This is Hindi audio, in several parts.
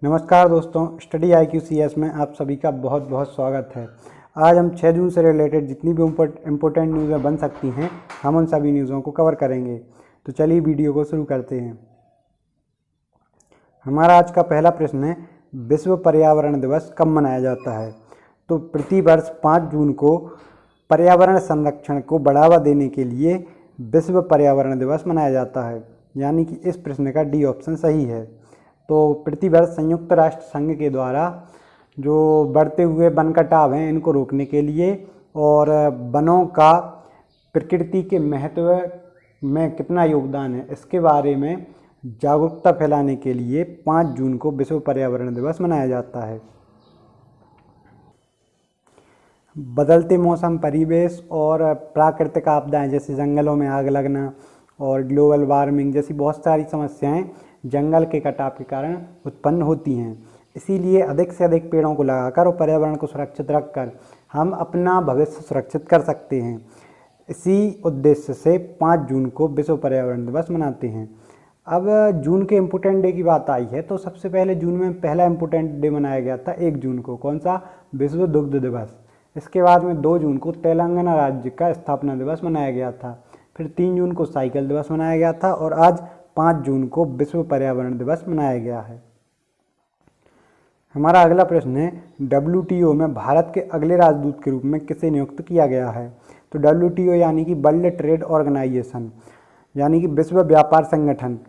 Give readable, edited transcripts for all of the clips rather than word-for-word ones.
नमस्कार दोस्तों, स्टडी IQCS में आप सभी का बहुत बहुत स्वागत है। आज हम 6 जून से रिलेटेड जितनी भी इम्पोर्टेंट न्यूज़ें बन सकती हैं, हम उन सभी न्यूज़ों को कवर करेंगे। तो चलिए वीडियो को शुरू करते हैं। हमारा आज का पहला प्रश्न है, विश्व पर्यावरण दिवस कब मनाया जाता है? तो प्रतिवर्ष 5 जून को पर्यावरण संरक्षण को बढ़ावा देने के लिए विश्व पर्यावरण दिवस मनाया जाता है, यानी कि इस प्रश्न का डी ऑप्शन सही है। तो प्रतिवर्ष संयुक्त राष्ट्र संघ के द्वारा जो बढ़ते हुए वन कटाव हैं इनको रोकने के लिए और वनों का प्रकृति के महत्व में कितना योगदान है इसके बारे में जागरूकता फैलाने के लिए 5 जून को विश्व पर्यावरण दिवस मनाया जाता है। बदलते मौसम, परिवेश और प्राकृतिक आपदाएं जैसे जंगलों में आग लगना और ग्लोबल वार्मिंग जैसी बहुत सारी समस्याएं जंगल के कटाव के कारण उत्पन्न होती हैं। इसीलिए अधिक से अधिक पेड़ों को लगाकर और पर्यावरण को सुरक्षित रखकर हम अपना भविष्य सुरक्षित कर सकते हैं। इसी उद्देश्य से 5 जून को विश्व पर्यावरण दिवस मनाते हैं। अब जून के इम्पोर्टेंट डे की बात आई है तो सबसे पहले जून में पहला इम्पोर्टेंट डे मनाया गया था 1 जून को। कौन सा? विश्व दुग्ध दिवस। इसके बाद में 2 जून को तेलंगाना राज्य का स्थापना दिवस मनाया गया था। फिर 3 जून को साइकिल दिवस मनाया गया था और आज 5 जून को विश्व पर्यावरण दिवस मनाया गया है। हमारा अगला प्रश्न है, WTO में भारत के अगले राजदूत के रूप में किसे नियुक्त किया गया है? तो WTO यानी कि वर्ल्ड ट्रेड ऑर्गेनाइजेशन, यानी कि विश्व व्यापार संगठन,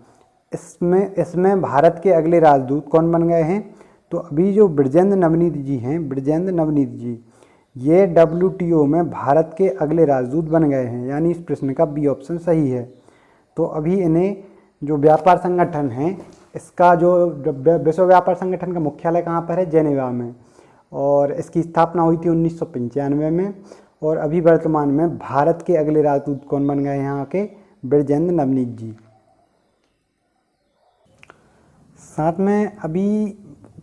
इसमें भारत के अगले राजदूत कौन बन गए हैं? तो अभी जो ब्रजेंद्र नवनीत जी हैं, ब्रजेंद्र नवनीत जी, ये WTO में भारत के अगले राजदूत बन गए हैं, यानी इस प्रश्न का बी ऑप्शन सही है। तो अभी इन्हें जो व्यापार संगठन है इसका जो विश्व व्यापार संगठन का मुख्यालय कहाँ पर है? जेनेवा में, और इसकी स्थापना हुई थी 1995 में। और अभी वर्तमान में भारत के अगले राजदूत कौन बन गए हैं यहाँ के? ब्रजेंद्र नवनीत जी। साथ में अभी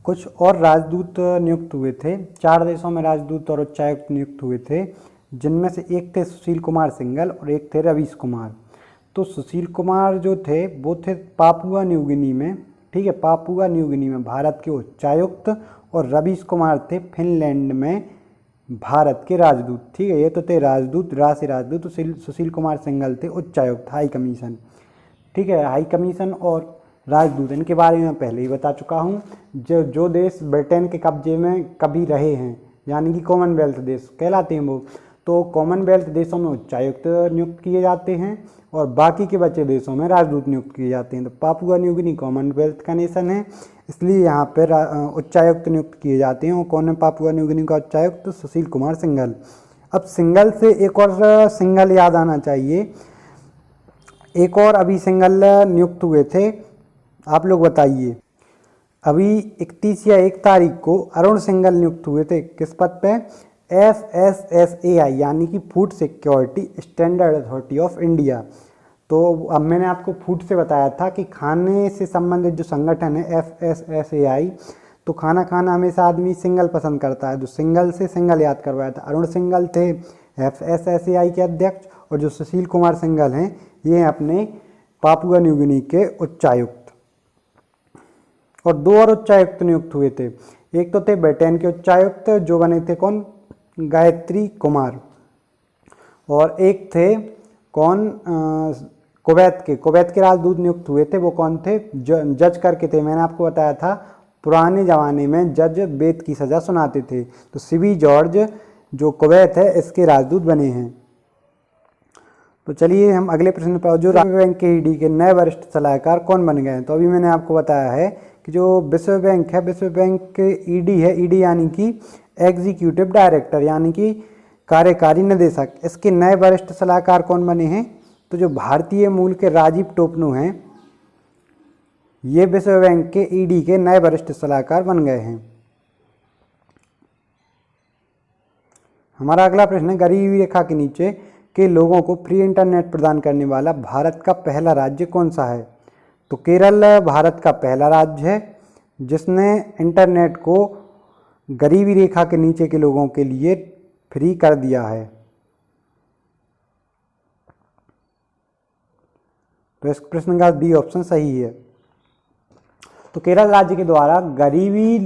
कुछ और राजदूत नियुक्त हुए थे, 4 देशों में राजदूत और उच्चायुक्त नियुक्त हुए थे, जिनमें से एक थे सुशील कुमार सिंघल और एक थे रवीश कुमार। तो सुशील कुमार जो थे वो थे पापुआ न्यू गिनी में, ठीक है, पापुआ न्यू गिनी में भारत के उच्चायुक्त, और रवीश कुमार थे फिनलैंड में भारत के राजदूत। ठीक है, ये तो थे राजदूत, राष्ट्रीय राजदूत। सुशील कुमार सिंघल थे उच्चायुक्त, हाई कमीशन। ठीक है, हाई कमीशन और राजदूत इनके बारे में पहले ही बता चुका हूँ। जो देश ब्रिटेन के कब्जे में कभी रहे हैं, यानी कि कॉमनवेल्थ देश कहलाते हैं वो, तो कॉमनवेल्थ देशों में उच्चायुक्त नियुक्त किए जाते हैं और बाकी के बचे देशों में राजदूत नियुक्त किए जाते हैं। तो पापुआ न्यू गिनी कॉमनवेल्थ का नेशन है, इसलिए यहाँ पर उच्चायुक्त नियुक्त किए जाते हैं। और कौन है पापुआ न्यू गिनी का उच्चायुक्त? तो सुशील कुमार सिंघल। अब सिंघल से एक और सिंघल याद आना चाहिए, एक और अभी सिंघल नियुक्त हुए थे, आप लोग बताइए। अभी 31 या 1 तारीख को अरुण सिंघल नियुक्त हुए थे, किस पद पे? FSSAI, यानी कि food security standard authority of India. तो अब मैंने आपको फूड से बताया था कि खाने से संबंधित जो संगठन है FSSAI, तो खाना खाना हमेशा आदमी सिंगल पसंद करता है, तो सिंगल से सिंगल याद करवाया था। अरुण सिंघल थे FSSAI के अध्यक्ष, और जो सुशील कुमार सिंघल हैं ये हैं अपने पापुआ न्यू गिनी के उच्चायुक्त। और 2 और उच्चायुक्त नियुक्त हुए थे, एक तो थे ब्रिटेन के उच्चायुक्त जो बने थे कौन? गायत्री कुमार, और एक थे कौन? कुवैत के राजदूत नियुक्त हुए थे, वो कौन थे? जज करके थे, मैंने आपको बताया था पुराने ज़माने में जज बेत की सज़ा सुनाते थे। तो सिवी जॉर्ज जो कुवैत है इसके राजदूत बने हैं। तो चलिए हम अगले प्रश्न पर, जो विश्व बैंक के ED के नए वरिष्ठ सलाहकार कौन बन गए हैं? तो अभी मैंने आपको बताया है कि जो विश्व बैंक है, विश्व बैंक के ED है, ED यानी कि एग्जीक्यूटिव डायरेक्टर, यानी कि कार्यकारी निदेशक, इसके नए वरिष्ठ सलाहकार कौन बने हैं? तो जो भारतीय मूल के राजीव टोपनो हैं ये विश्व बैंक के ED के नए वरिष्ठ सलाहकार बन गए हैं। हमारा अगला प्रश्न है, गरीबी रेखा के नीचे के लोगों को फ्री इंटरनेट प्रदान करने वाला भारत का पहला राज्य कौन सा है? तो केरल भारत का पहला राज्य है जिसने इंटरनेट को गरीबी रेखा के नीचे के लोगों के लिए फ्री कर दिया है। तो इस प्रश्न का डी ऑप्शन सही है। तो केरल राज्य के द्वारा गरीबी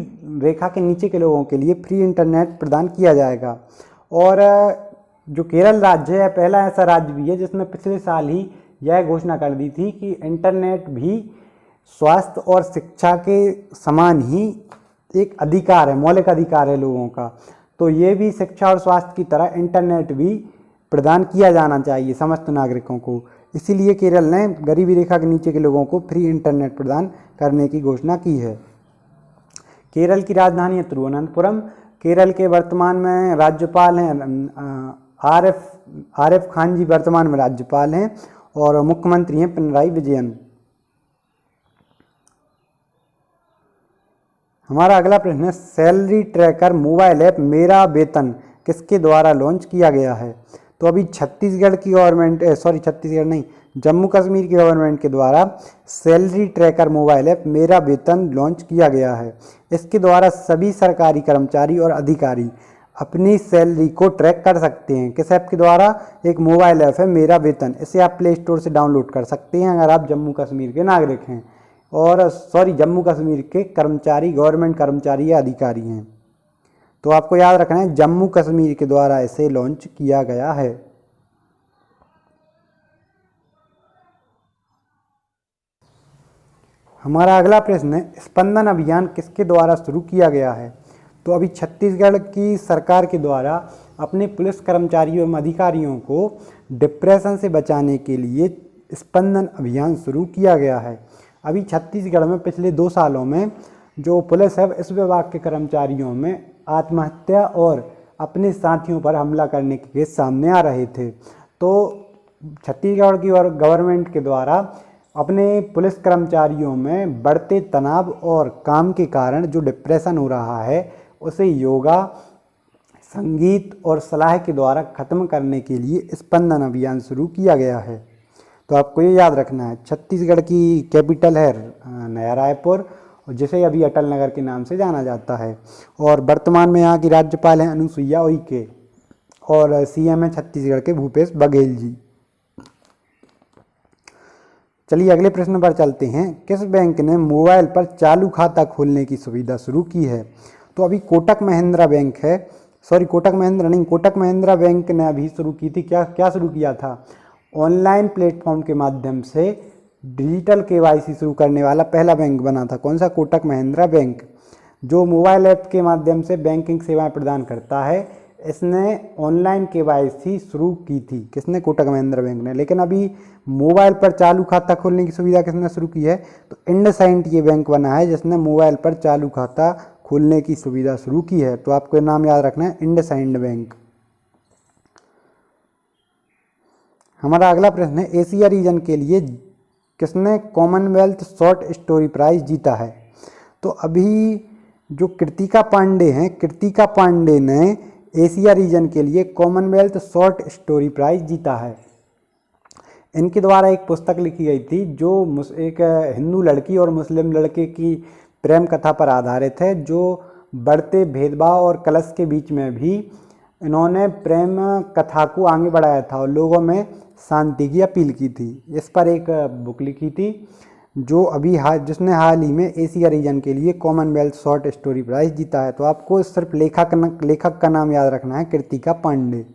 रेखा के नीचे के लोगों के लिए फ्री इंटरनेट प्रदान किया जाएगा। और जो केरल राज्य है पहला ऐसा राज्य भी है जिसने पिछले साल ही यह घोषणा कर दी थी कि इंटरनेट भी स्वास्थ्य और शिक्षा के समान ही एक अधिकार है, मौलिक अधिकार है लोगों का। तो ये भी शिक्षा और स्वास्थ्य की तरह इंटरनेट भी प्रदान किया जाना चाहिए समस्त नागरिकों को। इसीलिए केरल ने गरीबी रेखा के नीचे के लोगों को फ्री इंटरनेट प्रदान करने की घोषणा की है। केरल की राजधानी है तिरुवनंतपुरम। केरल के वर्तमान में राज्यपाल हैं आरिफ खान जी, वर्तमान में राज्यपाल हैं, और मुख्यमंत्री हैं पिनराई विजयन। हमारा अगला प्रश्न है, सैलरी ट्रैकर मोबाइल ऐप मेरा वेतन किसके द्वारा लॉन्च किया गया है? तो अभी जम्मू कश्मीर की गवर्नमेंट के द्वारा सैलरी ट्रैकर मोबाइल ऐप मेरा वेतन लॉन्च किया गया है। इसके द्वारा सभी सरकारी कर्मचारी और अधिकारी अपनी सैलरी को ट्रैक कर सकते हैं। किस ऐप के द्वारा? एक मोबाइल ऐप है मेरा वेतन। इसे आप प्ले स्टोर से डाउनलोड कर सकते हैं अगर आप जम्मू कश्मीर के नागरिक हैं और जम्मू कश्मीर के कर्मचारी, गवर्नमेंट कर्मचारी या अधिकारी हैं। तो आपको याद रखना है जम्मू कश्मीर के द्वारा इसे लॉन्च किया गया है। हमारा अगला प्रश्न है, स्पंदन अभियान किसके द्वारा शुरू किया गया है? तो अभी छत्तीसगढ़ की सरकार के द्वारा अपने पुलिस कर्मचारियों एवं अधिकारियों को डिप्रेशन से बचाने के लिए स्पंदन अभियान शुरू किया गया है। अभी छत्तीसगढ़ में पिछले 2 सालों में जो पुलिस है इस विभाग के कर्मचारियों में आत्महत्या और अपने साथियों पर हमला करने के केस सामने आ रहे थे। तो छत्तीसगढ़ की गवर्नमेंट के द्वारा अपने पुलिस कर्मचारियों में बढ़ते तनाव और काम के कारण जो डिप्रेशन हो रहा है उसे योगा, संगीत और सलाह के द्वारा खत्म करने के लिए स्पंदन अभियान शुरू किया गया है। तो आपको ये याद रखना है। छत्तीसगढ़ की कैपिटल है नया रायपुर, जिसे अभी अटल नगर के नाम से जाना जाता है, और वर्तमान में यहाँ की राज्यपाल हैं अनुसुईया उइके और सीएम है छत्तीसगढ़ के भूपेश बघेल जी। चलिए अगले प्रश्न पर चलते हैं। किस बैंक ने मोबाइल पर चालू खाता खोलने की सुविधा शुरू की है? तो अभी कोटक महिंद्रा बैंक है, कोटक महिंद्रा बैंक ने अभी शुरू की थी। क्या शुरू किया था? ऑनलाइन प्लेटफॉर्म के माध्यम से डिजिटल केवाईसी शुरू करने वाला पहला बैंक बना था। कौन सा? कोटक महिंद्रा बैंक, जो मोबाइल ऐप के माध्यम से बैंकिंग सेवाएं प्रदान करता है। इसने ऑनलाइन केवाईसी शुरू की थी। किसने? कोटक महिंद्रा बैंक ने। लेकिन अभी मोबाइल पर चालू खाता खोलने की सुविधा किसने शुरू की है? तो इंडसइंड ये बैंक बना है जिसने मोबाइल पर चालू खाता खोलने की सुविधा शुरू की है। तो आपको नाम याद रखना है, इंडसइंड बैंक। हमारा अगला प्रश्न है, एशिया रीजन के लिए किसने कॉमनवेल्थ शॉर्ट स्टोरी प्राइज जीता है? तो अभी जो कृतिका पांडे हैं, कृतिका पांडे ने एशिया रीजन के लिए कॉमनवेल्थ शॉर्ट स्टोरी प्राइज जीता है। इनके द्वारा एक पुस्तक लिखी गई थी जो एक हिंदू लड़की और मुस्लिम लड़के की प्रेम कथा पर आधारित है, जो बढ़ते भेदभाव और कलश के बीच में भी इन्होंने प्रेम कथा को आगे बढ़ाया था और लोगों में शांति की अपील की थी। इस पर एक बुक लिखी थी जो जिसने हाल ही में एशिया रीजन के लिए कॉमनवेल्थ शॉर्ट स्टोरी प्राइज जीता है। तो आपको सिर्फ लेखक का नाम याद रखना है, कृतिका पांडे।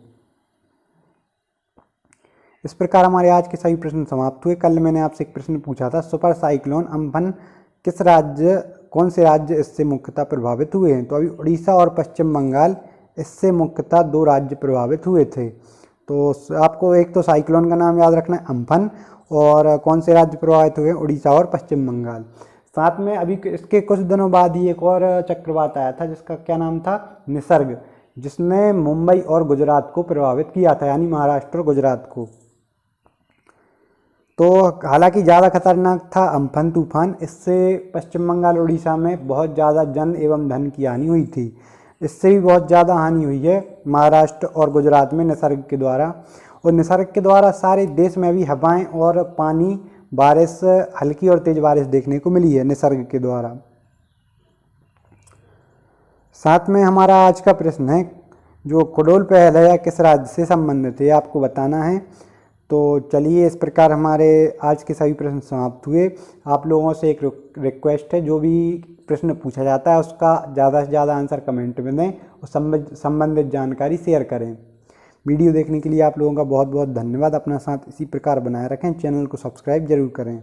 इस प्रकार हमारे आज के सभी प्रश्न समाप्त हुए। कल मैंने आपसे एक प्रश्न पूछा था, सुपर साइक्लोन अम्फन कौन से राज्य इससे मुख्यतः प्रभावित हुए हैं? तो अभी उड़ीसा और पश्चिम बंगाल इससे मुख्यतः 2 राज्य प्रभावित हुए थे। तो आपको एक तो साइक्लोन का नाम याद रखना है अम्फन, और कौन से राज्य प्रभावित हुए? उड़ीसा और पश्चिम बंगाल। साथ में अभी इसके कुछ दिनों बाद ही एक और चक्रवात आया था जिसका क्या नाम था? निसर्ग, जिसने मुंबई और गुजरात को प्रभावित किया था, यानी महाराष्ट्र और गुजरात को। तो हालांकि ज़्यादा खतरनाक था अम्फन तूफान। इससे पश्चिम बंगाल उड़ीसा में बहुत ज़्यादा जन एवं धन की हानि हुई थी। इससे भी बहुत ज़्यादा हानि हुई है महाराष्ट्र और गुजरात में निसर्ग के द्वारा। और निसर्ग के द्वारा सारे देश में भी हवाएं और पानी, बारिश, हल्की और तेज बारिश देखने को मिली है निसर्ग के द्वारा। साथ में हमारा आज का प्रश्न है, जो खडोल पहल है किस राज्य से संबंधित है आपको बताना है। तो चलिए, इस प्रकार हमारे आज के सभी प्रश्न समाप्त हुए। आप लोगों से एक रिक्वेस्ट है, जो भी प्रश्न पूछा जाता है उसका ज़्यादा से ज़्यादा आंसर कमेंट में दें और संबंधित जानकारी शेयर करें। वीडियो देखने के लिए आप लोगों का बहुत बहुत धन्यवाद। अपना साथ इसी प्रकार बनाए रखें, चैनल को सब्सक्राइब जरूर करें।